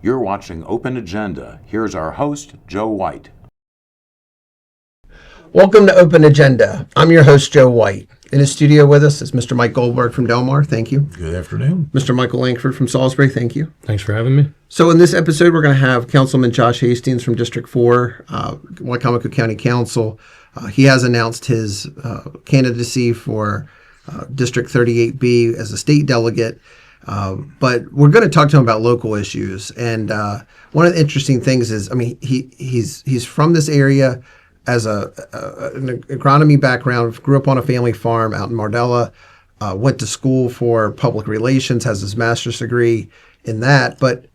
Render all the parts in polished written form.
You're watching Open Agenda. Here's our host, Joe White. Welcome to Open Agenda. I'm your host, Joe White. In the studio with us is Mr. Mike Goldberg from Delmar. Thank you. Good afternoon. Mr. Michael Langford from Salisbury. Thank you. Thanks for having me. So in this episode, we're going to have Councilman Josh Hastings from District 4, Wycomico County Council. He has announced his candidacy for District 38B as a state delegate. But we're going to talk to him about local issues. And one of the interesting things is, he's from this area as an agronomy background, grew up on a family farm out in Mardella, went to school for public relations, has his master's degree in that. But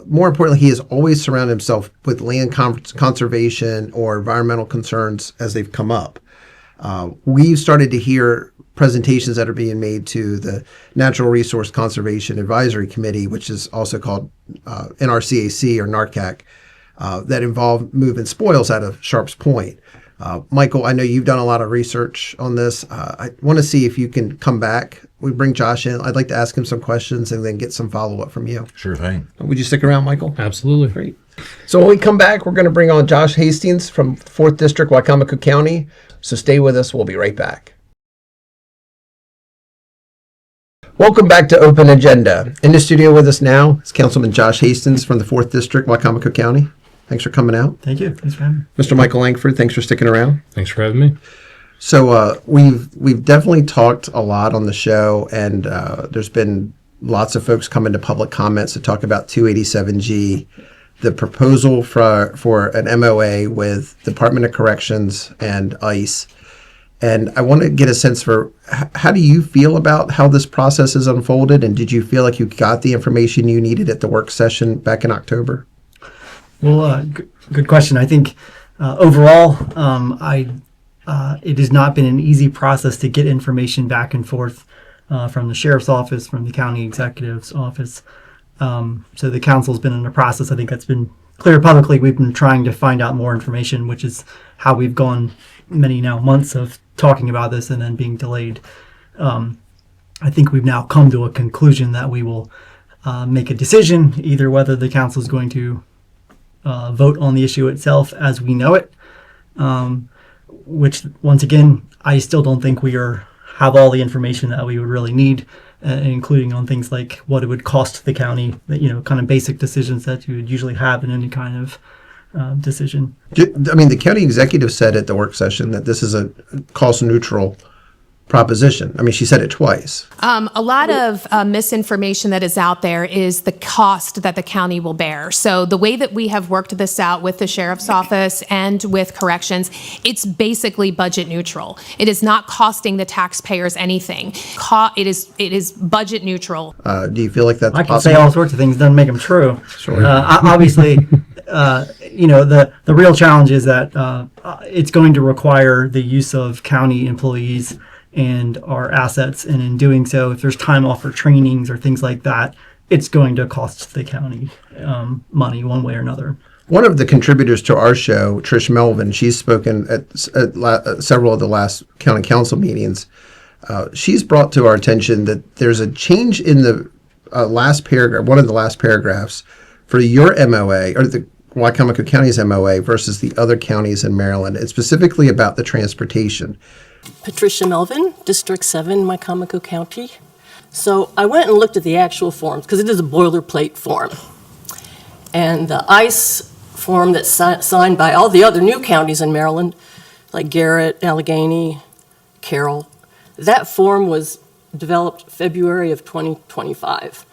more importantly, he has always surrounded himself with land conservation or environmental concerns as they've come up. We've started to hear presentations that are being made to the Natural Resource Conservation Advisory Committee, which is also called NRCAC or NARCAC, that involve moving spoils out of Sharps Point. Michael, I know you've done a lot of research on this. I want to see if you can come back. We bring Josh in. I'd like to ask him some questions and then get some follow-up from you. Sure thing. Would you stick around, Michael? Absolutely. Great. So when we come back, we're going to bring on Josh Hastings from 4th District, Wycomico County. So stay with us. We'll be right back. Welcome back to Open Agenda. In the studio with us now is Councilman Josh Hastings from the 4th District, Wycomico County. Thanks for coming out. Thank you. Thanks for having me. Mr. Michael Langford, thanks for sticking around. Thanks for having me. So we've definitely talked a lot on the show, and there's been lots of folks come into public comments to talk about 287G, the proposal for an MOA with Department of Corrections and ICE. And I want to get a sense for how do you feel about how this process has unfolded, and did you feel like you got the information you needed at the work session back in October? Well, good question. I think overall, it has not been an easy process to get information back and forth from the sheriff's office, from the county executive's office. So the council's been in a process. I think that's been clear publicly. We've been trying to find out more information, which is how we've gone many now months of talking about this and then being delayed. I think we've now come to a conclusion that we will make a decision, either whether the council is going to vote on the issue itself as we know it, which once again, I still don't think we have all the information that we would really need, including on things like what it would cost the county, kind of basic decisions that you would usually have in any kind of decision. I mean, the county executive said at the work session that this is a cost neutral proposition. I mean, she said it twice. A lot of misinformation that is out there is the cost that the county will bear. So the way that we have worked this out with the sheriff's office and with corrections, it's basically budget neutral. It is not costing the taxpayers anything. It is budget neutral. Do you feel like that's possible? I can say all sorts of things, doesn't make them true. Sure. Obviously, the real challenge is that it's going to require the use of county employees and our assets, and in doing so, if there's time off for trainings or things like that, it's going to cost the county money one way or another. One of the contributors to our show, Trish Melvin, she's spoken at several of the last county council meetings. She's brought to our attention that there's a change in the last paragraph, one of the last paragraphs, for your MOA, or the Wycomico County's MOA versus the other counties in Maryland. It's specifically about the transportation. Patricia Melvin, District 7, Wycomico County. So I went and looked at the actual forms because it is a boilerplate form. And the ICE form that's signed by all the other new counties in Maryland, like Garrett, Allegheny, Carroll, that form was developed February of 2025.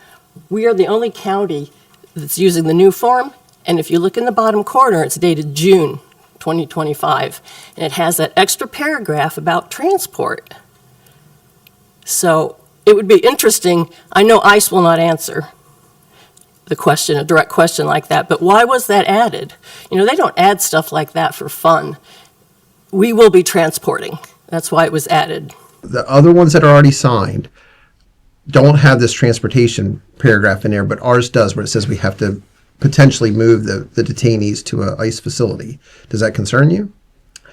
We are the only county that's using the new form, and if you look in the bottom corner, it's dated June 2025, and it has that extra paragraph about transport. So it would be interesting. I know ICE will not answer the question, a direct question like that, but why was that added? They don't add stuff like that for fun. We will be transporting. That's why it was added. The other ones that are already signed don't have this transportation paragraph in there, but ours does, where it says we have to potentially move the detainees to a ICE facility. Does that concern you?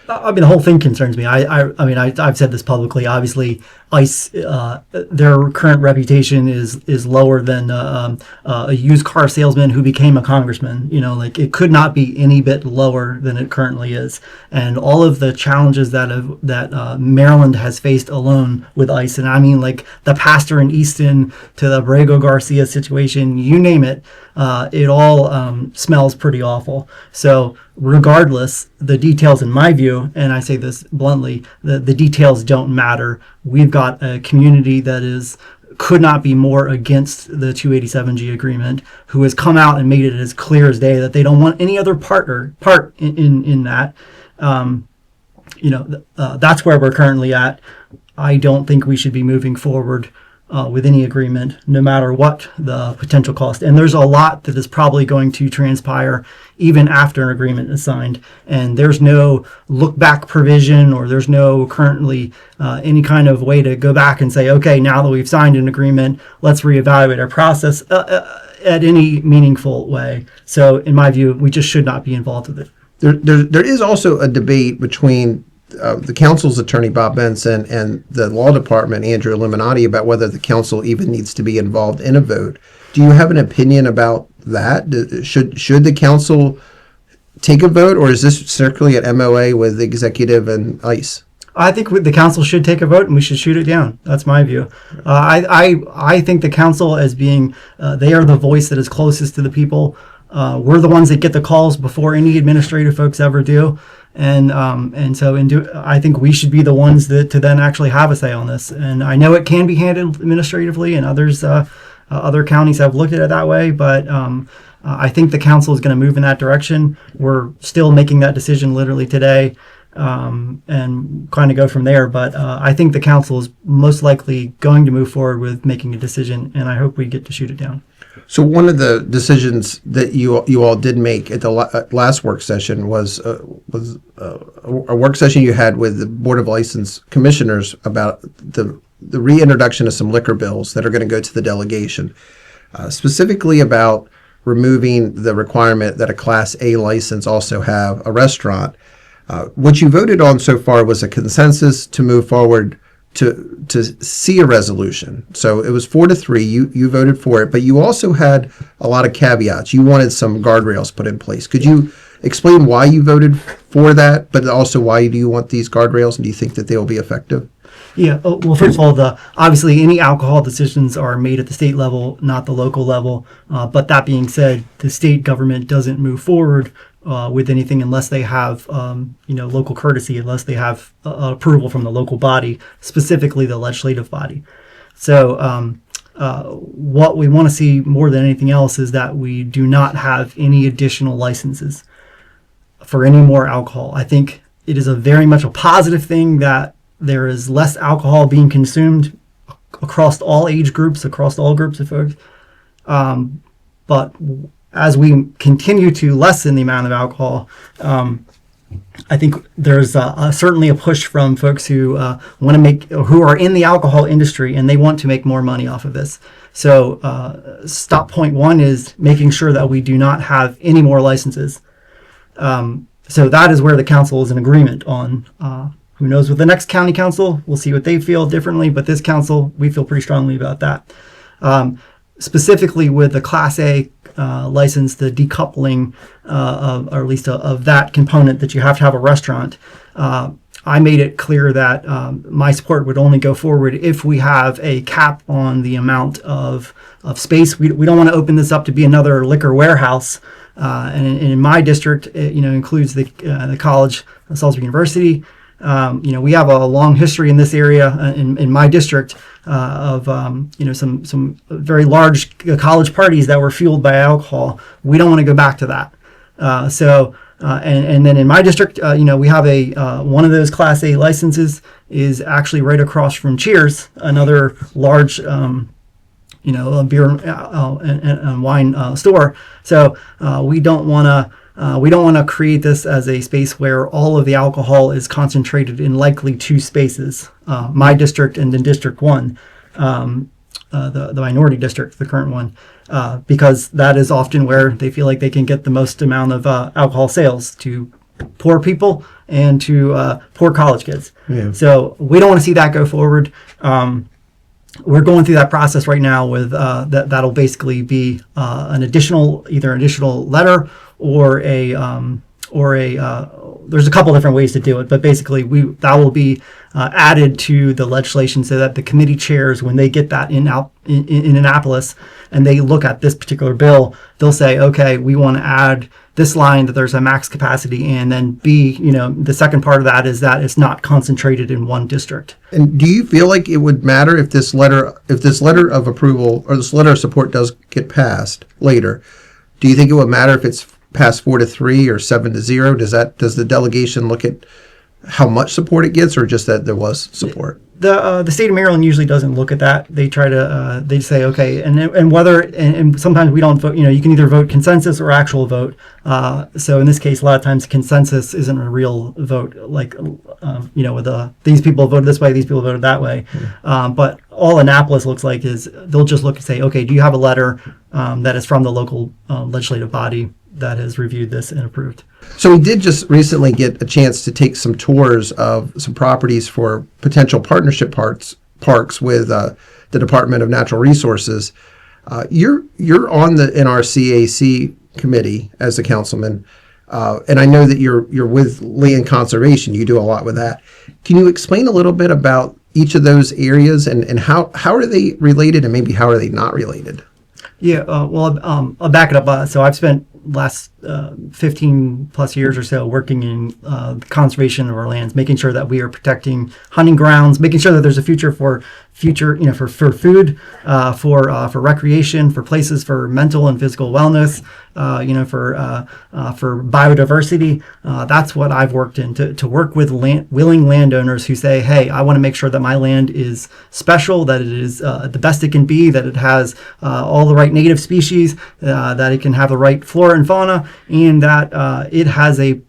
I mean, the whole thing concerns me. I've said this publicly. Obviously, ICE, their current reputation is lower than a used car salesman who became a congressman. Like it could not be any bit lower than it currently is. And all of the challenges that Maryland has faced alone with ICE, and I mean like the pastor in Easton to the Borrego Garcia situation, you name it, it all smells pretty awful. So regardless, the details, in my view, and I say this bluntly, the details don't matter. We've got a community that could not be more against the 287G agreement, who has come out and made it as clear as day that they don't want any other part in that. That's where we're currently at. I don't think we should be moving forward with any agreement, no matter what the potential cost. And there's a lot that is probably going to transpire even after an agreement is signed. And there's no look back provision, or there's no currently any kind of way to go back and say, okay, now that we've signed an agreement, let's reevaluate our process at any meaningful way. So in my view, we just should not be involved with it. There is also a debate between the council's attorney, Bob Benson, and the law department, Andrew Illuminati, about whether the council even needs to be involved in a vote. Do you have an opinion about that? Should the council take a vote, or is this strictly an MOA with the executive and ICE? I think the council should take a vote, and we should shoot it down. That's my view. I think the council, as being they are the voice that is closest to the people. We're the ones that get the calls before any administrative folks ever do. And so I think we should be the ones to then actually have a say on this. And I know it can be handled administratively, and other counties have looked at it that way. But I think the council is going to move in that direction. We're still making that decision literally today, and kind of go from there. But I think the council is most likely going to move forward with making a decision, and I hope we get to shoot it down. So one of the decisions that you all did make at the last work session was a work session you had with the Board of License Commissioners about the reintroduction of some liquor bills that are going to go to the delegation, specifically about removing the requirement that a Class A license also have a restaurant. What you voted on so far was a consensus to move forward to see a resolution. So it was 4-3. You voted for it, but you also had a lot of caveats. You wanted some guardrails put in place. Could you explain why you voted for that, but also why do you want these guardrails, and do you think that they will be effective? Yeah. Well, first of all, obviously any alcohol decisions are made at the state level, not the local level. But that being said, the state government doesn't move forward with anything unless they have, local courtesy, unless they have approval from the local body, specifically the legislative body. So what we want to see more than anything else is that we do not have any additional licenses for any more alcohol. I think it is very much a positive thing that there is less alcohol being consumed across all age groups, across all groups of folks. But as we continue to lessen the amount of alcohol, I think there's certainly a push from folks who who are in the alcohol industry, and they want to make more money off of this. So stop point one is making sure that we do not have any more licenses. So that is where the council is in agreement on. Who knows with the next county council? We'll see what they feel differently, but this council, we feel pretty strongly about that. Specifically with the Class A license, the decoupling, or at least of that component that you have to have a restaurant, I made it clear that my support would only go forward if we have a cap on the amount of space. We don't want to open this up to be another liquor warehouse. And in my district, it includes the college, Salisbury University. We have a long history in this area in my district of some very large college parties that were fueled by alcohol. We don't want to go back to that. And then in my district, we have one of those Class A licenses is actually right across from Cheers, another large a beer and wine store. So we don't want to create this as a space where all of the alcohol is concentrated in likely two spaces, my district and then District 1, the minority district, the current one, because that is often where they feel like they can get the most amount of alcohol sales to poor people and to poor college kids. Yeah. So we don't want to see that go forward. We're going through that process right now with that'll basically be either an additional letter or there's a couple different ways to do it, but basically that will be added to the legislation so that the committee chairs, when they get that in Annapolis and they look at this particular bill, they'll say, okay, we want to add this line that there's a max capacity, and then B, the second part of that is that it's not concentrated in one district. And do you feel like it would matter if this letter of approval or this letter of support does get passed later? Do you think it would matter if it's passed 4-3 or 7-0? Does the delegation look at how much support it gets, or just that there was support? The state of Maryland usually doesn't look at that. They try to they say okay, and sometimes we don't vote. You can either vote consensus or actual vote. So in this case, a lot of times consensus isn't a real vote. Like with these people voted this way, these people voted that way. But all Annapolis looks like is they'll just look and say, okay, do you have a letter that is from the local legislative body that has reviewed this and approved? So we did just recently get a chance to take some tours of some properties for potential partnership parks with the Department of Natural Resources. You're on the NRCAC committee as a councilman, and I know that you're with Land Conservation. You do a lot with that. Can you explain a little bit about each of those areas and how are they related, and maybe how are they not related? Yeah, I'll back it up. So I've spent last 15 plus years or so working in the conservation of our lands, making sure that we are protecting hunting grounds, making sure that there's a future for food, for recreation, for places for mental and physical wellness, for biodiversity. That's what I've worked in, to work with willing landowners who say, hey, I want to make sure that my land is special, that it is the best it can be, that it has all the right native species, that it can have the right flora and fauna, and that it has a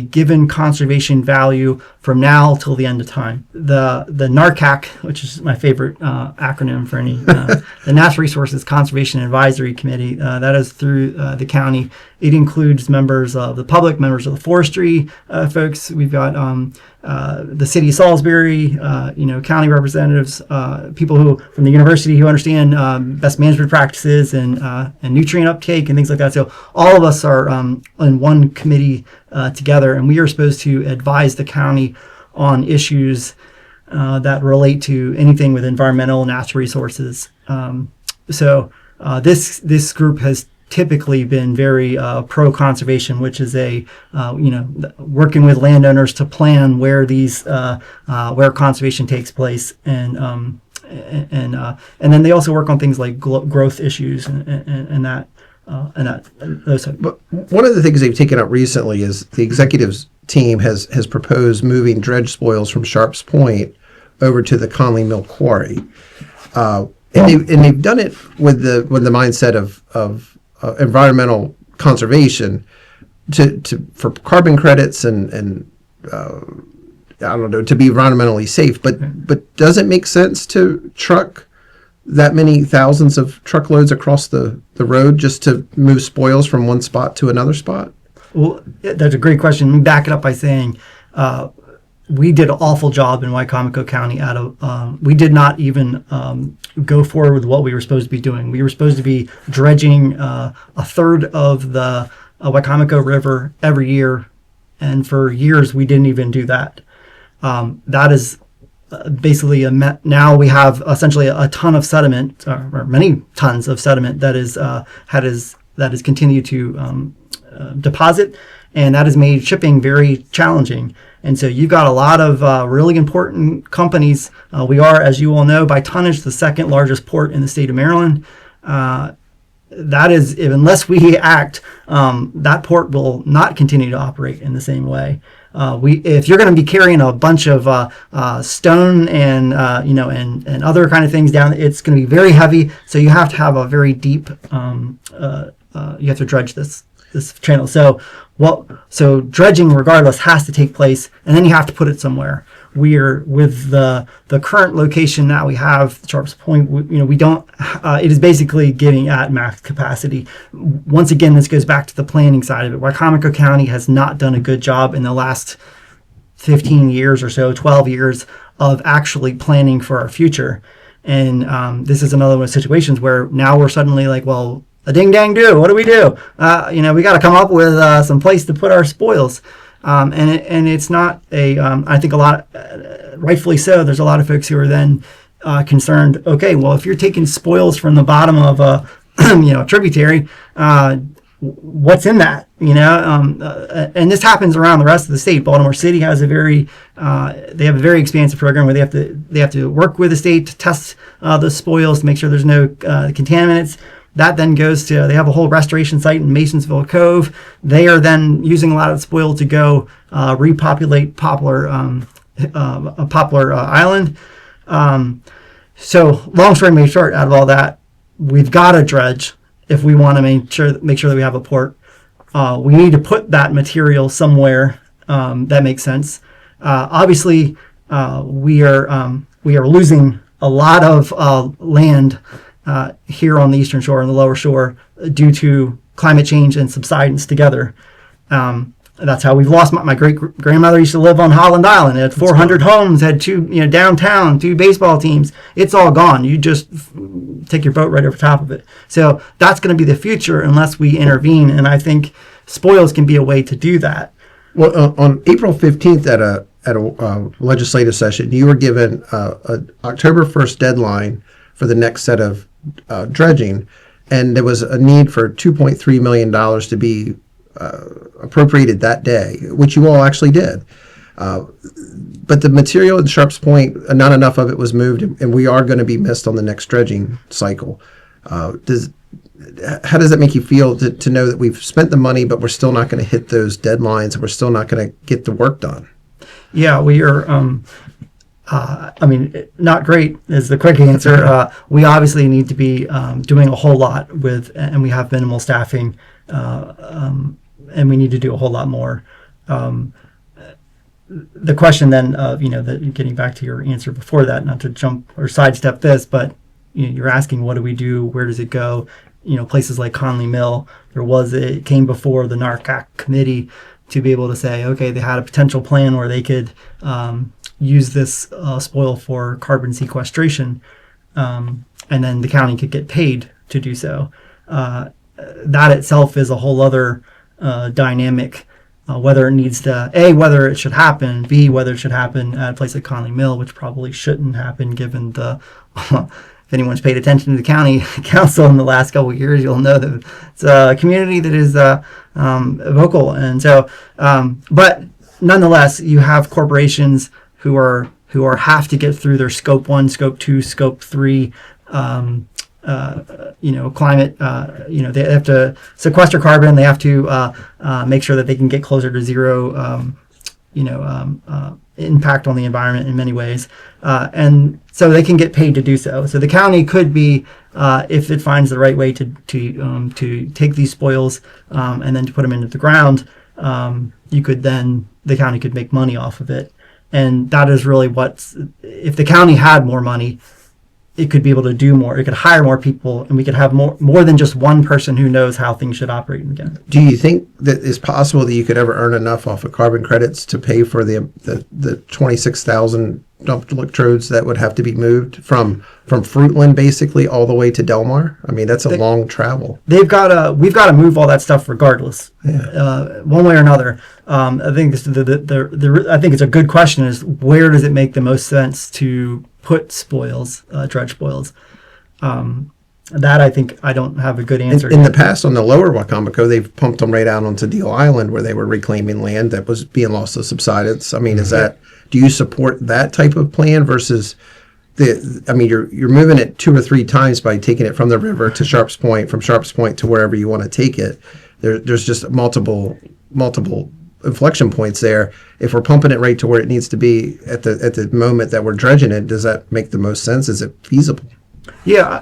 given conservation value from now till the end of time. The NARCAC, which is my favorite acronym for any, the Natural Resources Conservation Advisory Committee, that is through the county. It includes members of the public, members of the forestry folks. We've got the city of Salisbury, county representatives, people who from the university who understand best management practices and nutrient uptake and things like that. So all of us are in one committee together, and we are supposed to advise the county on issues that relate to anything with environmental, natural resources. So this group has typically been very pro-conservation, which is working with landowners to plan where where conservation takes place, and then they also work on things like growth issues and those. But one of the things they've taken up recently is the executives team has proposed moving dredge spoils from Sharps Point over to the Conley Mill Quarry, and they've done it with the mindset of environmental conservation for carbon credits and I don't know, to be environmentally safe. But does it make sense to truck that many thousands of truckloads across the road just to move spoils from one spot to another spot? Well, that's a great question. Let me back it up by saying we did an awful job in Wicomico County. We did not even go forward with what we were supposed to be doing. We were supposed to be dredging a third of the Wicomico River every year, and for years we didn't even do that. That is basically now we have essentially a ton of sediment, or many tons of sediment that is continued to deposit, and that has made shipping very challenging. And so you've got a lot of really important companies. We are, as you all know, by tonnage, the second largest port in the state of Maryland. That is, unless we act, that port will not continue to operate in the same way. If you're going to be carrying a bunch of stone and and other kind of things down, it's going to be very heavy. So you have to have a very deep. You have to dredge this channel. So dredging, regardless, has to take place, and then you have to put it somewhere. we're with the current location that we have, Sharps Point. We don't. It is basically getting at max capacity. Once again, this goes back to the planning side of it. Wycomico County has not done a good job in the last 15 years or so, 12 years of actually planning for our future. And this is another one of those situations where now we're suddenly like, well, a ding dang do. What do? We got to come up with some place to put our spoils. And it's not a. I think a lot, rightfully so. There's a lot of folks who are then concerned. Okay, well, if you're taking spoils from the bottom of a tributary, what's in that? And this happens around the rest of the state. Baltimore City has they have a very expansive program where they have to work with the state to test the spoils to make sure there's no contaminants. That then goes to, they have a whole restoration site in Masonsville Cove. They are then using a lot of spoil to go repopulate Poplar Island. So long story made short, out of all that, we've got to dredge if we want to make sure that we have a port. We need to put that material somewhere that makes sense. Obviously, we are losing a lot of land here on the eastern shore and the lower shore due to climate change and subsidence together. That's how we've lost. My great grandmother used to live on Holland Island. It had 400 homes, had two, downtown, 2 baseball teams. It's all gone. You just take your boat right over top of it. So that's going to be the future unless we intervene. And I think spoils can be a way to do that. Well, on April 15th at a legislative session, you were given a October 1st deadline for the next set of dredging, and there was a need for $2.3 million to be appropriated that day, which you all actually did. But the material in Sharps Point, not enough of it was moved, and we are going to be missed on the next dredging cycle. How does that make you feel to know that we've spent the money, but we're still not going to hit those deadlines, and we're still not going to get the work done? Yeah, we are. Not great is the quick answer. We obviously need to be doing a whole lot and we have minimal staffing, and we need to do a whole lot more. The question then, getting back to your answer before that, not to jump or sidestep this, but you're asking, what do we do? Where does it go? Places like Conley Mill, it came before the NARCAC committee to be able to say, okay, they had a potential plan where they could use this spoil for carbon sequestration, and then the county could get paid to do so. That itself is a whole other dynamic, whether it needs to, A, whether it should happen, B, whether it should happen at a place like Conley Mill, which probably shouldn't happen given the, if anyone's paid attention to the county council in the last couple of years, you'll know that it's a community that is vocal. And so, but nonetheless, you have corporations who have to get through their scope 1, scope 2, scope 3, climate, they have to sequester carbon. They have to make sure that they can get closer to zero, impact on the environment in many ways. And so they can get paid to do so. So the county could be, if it finds the right way to take these spoils and then to put them into the ground, the county could make money off of it. And that is really if the county had more money, it could be able to do more. It could hire more people, and we could have more than just one person who knows how things should operate again. Do you think that it's possible that you could ever earn enough off of carbon credits to pay for the 26,000 dump electrodes that would have to be moved from Fruitland basically all the way to Delmar? I mean, that's a long travel. We've got to move all that stuff regardless, one way or another. I think I think it's a good question: is where does it make the most sense to put spoils, dredge spoils? That I think I don't have a good answer. In the past, on the lower Wacomico, they've pumped them right out onto Deal Island where they were reclaiming land that was being lost to subsidence. I mean, do you support that type of plan versus you're moving it 2 or 3 times by taking it from the river to Sharps Point, from Sharps Point to wherever you want to take it. There's just multiple inflection points there. If we're pumping it right to where it needs to be at the moment that we're dredging it, does that make the most sense? Is it feasible? Yeah,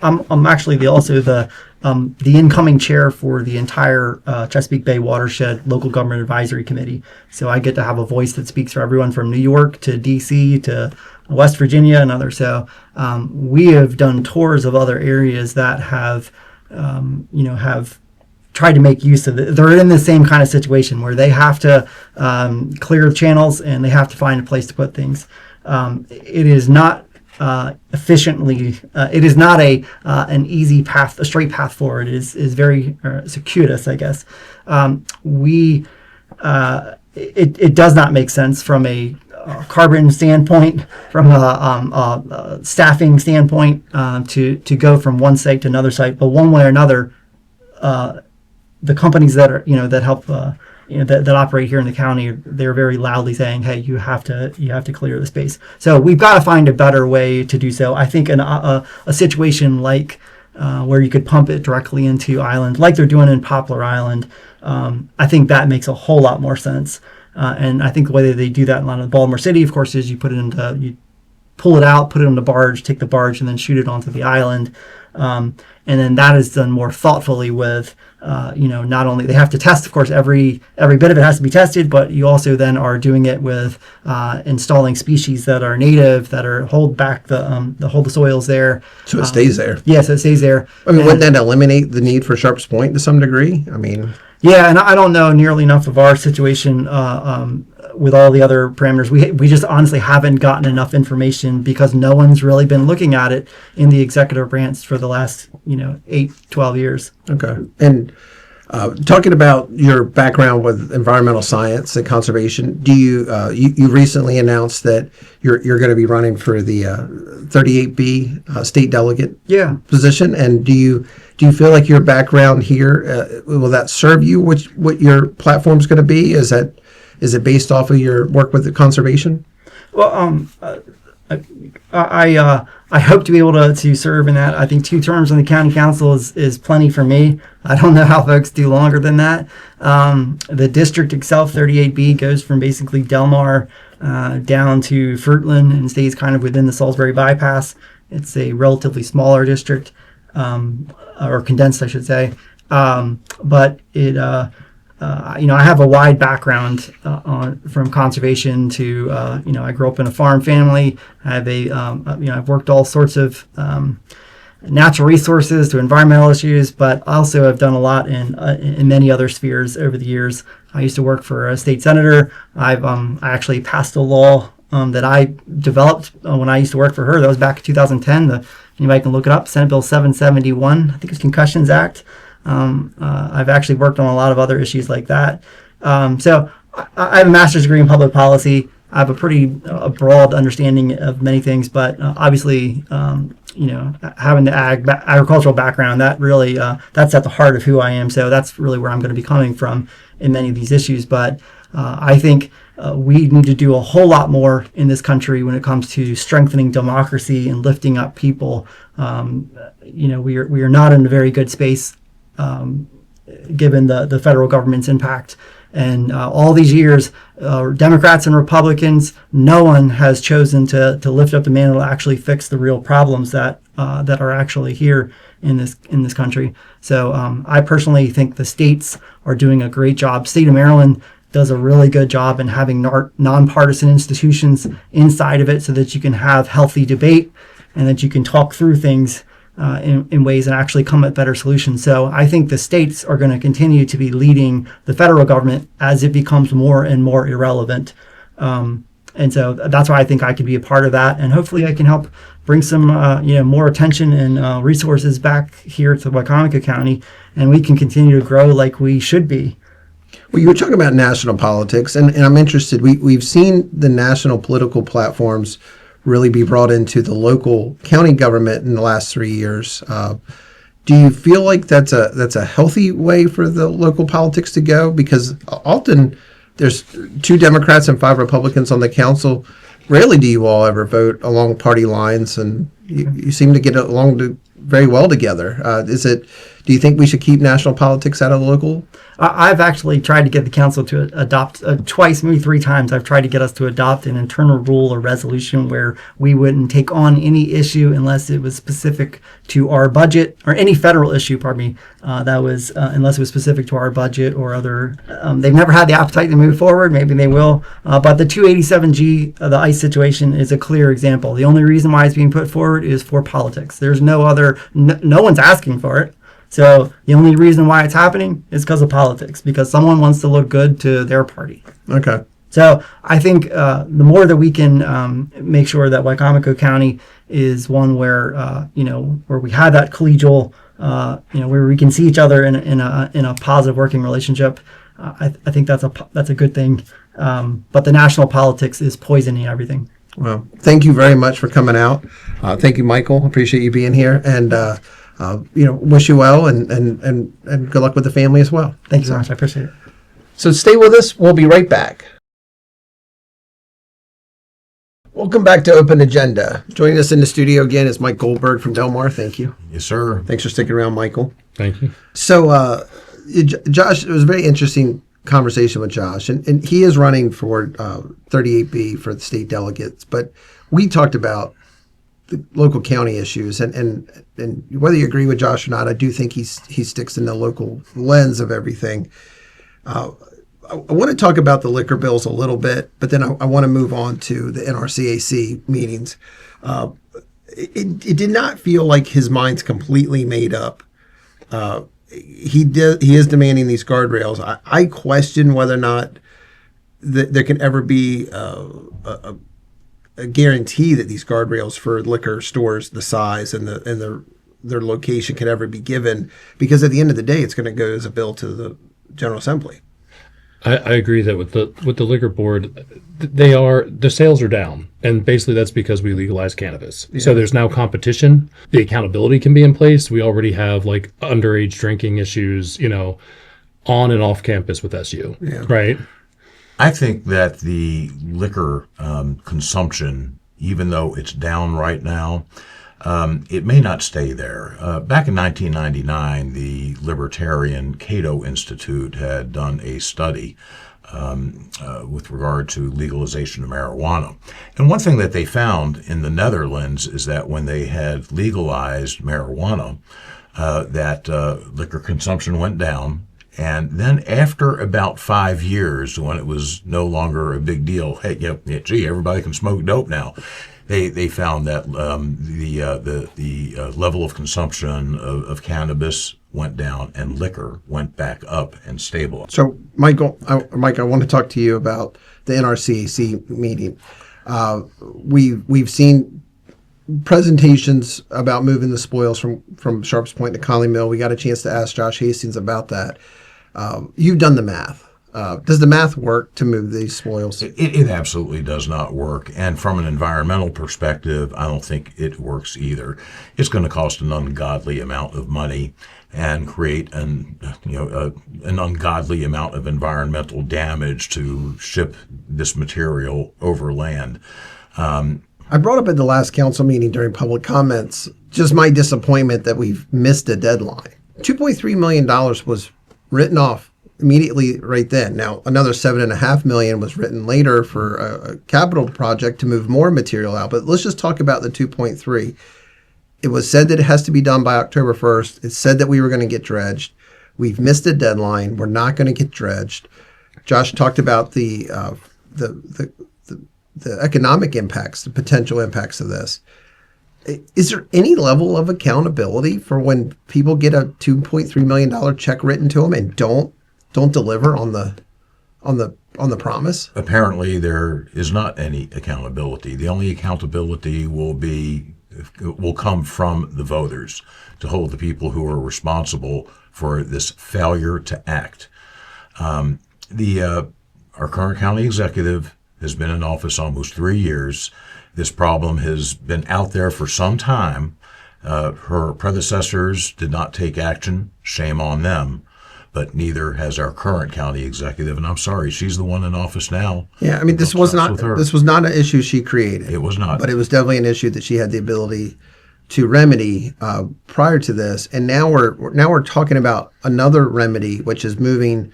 I'm actually also the the incoming chair for the entire Chesapeake Bay Watershed Local Government Advisory Committee. So I get to have a voice that speaks for everyone from New York to DC to West Virginia and others. So we have done tours of other areas that have, have tried to make use of it. They're in the same kind of situation where they have to clear the channels and they have to find a place to put things. It is not efficiently. It is not an easy path, a straight path forward. It is very circuitous, I guess. It does not make sense from a carbon standpoint, from a staffing standpoint, to go from one site to another site. But one way or another, the companies that are that help that operate here in the county, they're very loudly saying, "Hey, you have to clear the space." So we've got to find a better way to do so. I think a situation like where you could pump it directly into Island, like they're doing in Poplar Island, I think that makes a whole lot more sense. And I think the way that they do that in Baltimore City, of course, is you pull it out, put it on the barge, take the barge, and then shoot it onto the island. And then that is done more thoughtfully with, not only they have to test, of course, every bit of it has to be tested, but you also then are doing it with installing species that are native, that are hold the soils there. So it stays there. Yeah, so it stays there. I mean, wouldn't that eliminate the need for Sharps Point to some degree? I mean, yeah, and I don't know nearly enough of our situation with all the other parameters. We just honestly haven't gotten enough information because no one's really been looking at it in the executive branch for the last 8-12 years. Okay. And talking about your background with environmental science and conservation, do you recently announced that you're going to be running for the 38B state delegate position, and do you feel like your background here will that serve you? What your platform's going to be? Is it based off of your work with the conservation? Well, I hope to be able to serve in that. I think 2 terms on the county council is plenty for me. I don't know how folks do longer than that. The district itself, 38B, goes from basically Delmar down to Fruitland and stays kind of within the Salisbury bypass. It's a relatively smaller district, or condensed, I should say. But it, I have a wide background from conservation to, I grew up in a farm family. I have I've worked all sorts of natural resources to environmental issues, but also have done a lot in many other spheres over the years. I used to work for a state senator. I actually passed a law that I developed when I used to work for her. That was back in 2010. Anybody can look it up. Senate Bill 771. I think it's Concussions Act. I've actually worked on a lot of other issues like that. So I have a master's degree in public policy. I have a pretty broad understanding of many things, but obviously, having the agricultural background, that really that's at the heart of who I am. So that's really where I'm going to be coming from in many of these issues. But I think we need to do a whole lot more in this country when it comes to strengthening democracy and lifting up people. We are not in a very good space. Given the federal government's impact. And all these years, Democrats and Republicans, no one has chosen to lift up the mantle to actually fix the real problems that are actually here in this country. So I personally think the states are doing a great job. State of Maryland does a really good job in having nonpartisan institutions inside of it so that you can have healthy debate and that you can talk through things in ways and actually come at better solutions. So I think the states are going to continue to be leading the federal government as it becomes more and more irrelevant. And so that's why I think I could be a part of that. And hopefully I can help bring some more attention and resources back here to Wycomico County, and we can continue to grow like we should be. Well, you were talking about national politics, and I'm interested. We've seen the national political platforms really be brought into the local county government in the last 3 years. Do you feel like that's a healthy way for the local politics to go? Because often there's 2 Democrats and 5 Republicans on the council. Rarely do you all ever vote along party lines, and you seem to get along very well together. Do you think we should keep national politics out of the local? I've actually tried to get the council to adopt twice, maybe 3 times. I've tried to get us to adopt an internal rule or resolution where we wouldn't take on any issue unless it was specific to our budget, or any federal issue, pardon me, that was unless it was specific to our budget or other. They've never had the appetite to move forward. Maybe they will. But the 287G, the ICE situation, is a clear example. The only reason why it's being put forward is for politics. There's no other. No one's asking for it. So the only reason why it's happening is because of politics, because someone wants to look good to their party. Okay. So I think the more that we can make sure that Wycomico County is one where where we have that collegial, where we can see each other in a positive working relationship, I think that's a good thing. But the national politics is poisoning everything. Well, thank you very much for coming out. Thank you, Michael. Appreciate you being here, and wish you well, and good luck with the family as well. Thank you so much. I appreciate it. So stay with us. We'll be right back. Welcome back to Open Agenda. Joining us in the studio again is Mike Goldberg from Del Mar. Thank you. Yes, sir. Thanks for sticking around, Michael. Thank you. So, Josh, it was a very interesting conversation with Josh, and he is running for 38B for the state delegates. But we talked about the local county issues, and whether you agree with Josh or not, I do think he sticks in the local lens of everything. I want to talk about the liquor bills a little bit, but then I want to move on to the NRCAC meetings. It did not feel like his mind's completely made up. He is demanding these guardrails. I question whether or not there can ever be a guarantee that these guardrails for liquor stores, the size and their location, can ever be given, because at the end of the day, it's going to go as a bill to the General Assembly. I agree that with the liquor board, the sales are down, and basically that's because we legalized cannabis. Yeah. So there's now competition. The accountability can be in place. We already have like underage drinking issues, on and off campus with SU, right? I think that the liquor consumption, even though it's down right now, it may not stay there. Back in 1999, the Libertarian Cato Institute had done a study with regard to legalization of marijuana. And one thing that they found in the Netherlands is that when they had legalized marijuana, that liquor consumption went down. And then after about 5 years, when it was no longer a big deal, hey, gee, everybody can smoke dope now. They found that the level of consumption of cannabis went down and liquor went back up and stabilized. So, Mike, I want to talk to you about the NRCAC meeting. We've seen presentations about moving the spoils from Sharps Point to Conley Mill. We got a chance to ask Josh Hastings about that. You've done the math. Does the math work to move these spoils? It absolutely does not work. And from an environmental perspective, I don't think it works either. It's going to cost an ungodly amount of money and create an ungodly amount of environmental damage to ship this material over land. I brought up at the last council meeting during public comments just my disappointment that we've missed a deadline. $2.3 million was written off immediately right then. Now, another $7.5 million was written later for a capital project to move more material out. But let's just talk about the 2.3. It was said that it has to be done by October 1st. It said that we were going to get dredged. We've missed a deadline. We're not going to get dredged. Josh talked about the economic impacts, the potential impacts of this. Is there any level of accountability for when people get a $2.3 million check written to them and don't deliver on the promise? Apparently, there is not any accountability. The only accountability will come from the voters to hold the people who are responsible for this failure to act. Our current county executive has been in office almost 3 years. This problem has been out there for some time. Her predecessors did not take action. Shame on them. But neither has our current county executive, and I'm sorry, she's the one in office now. Yeah, I mean, this was not an issue she created. It was not. But it was definitely an issue that she had the ability to remedy prior to this, and now we're talking about another remedy, which is moving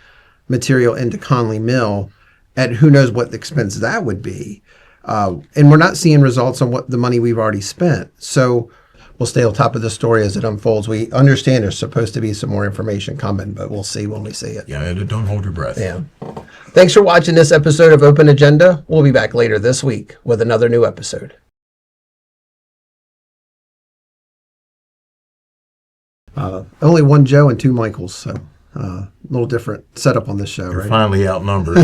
material into Conley Mill, at who knows what the expense that would be, and we're not seeing results on what the money we've already spent. So we'll stay on top of the story as it unfolds. We understand there's supposed to be some more information coming, but we'll see when we see it. Yeah, don't hold your breath. Yeah. Thanks for watching this episode of Open Agenda. We'll be back later this week with another new episode. Only one Joe and two Michaels, so a little different setup on this show, You're right? finally outnumbered.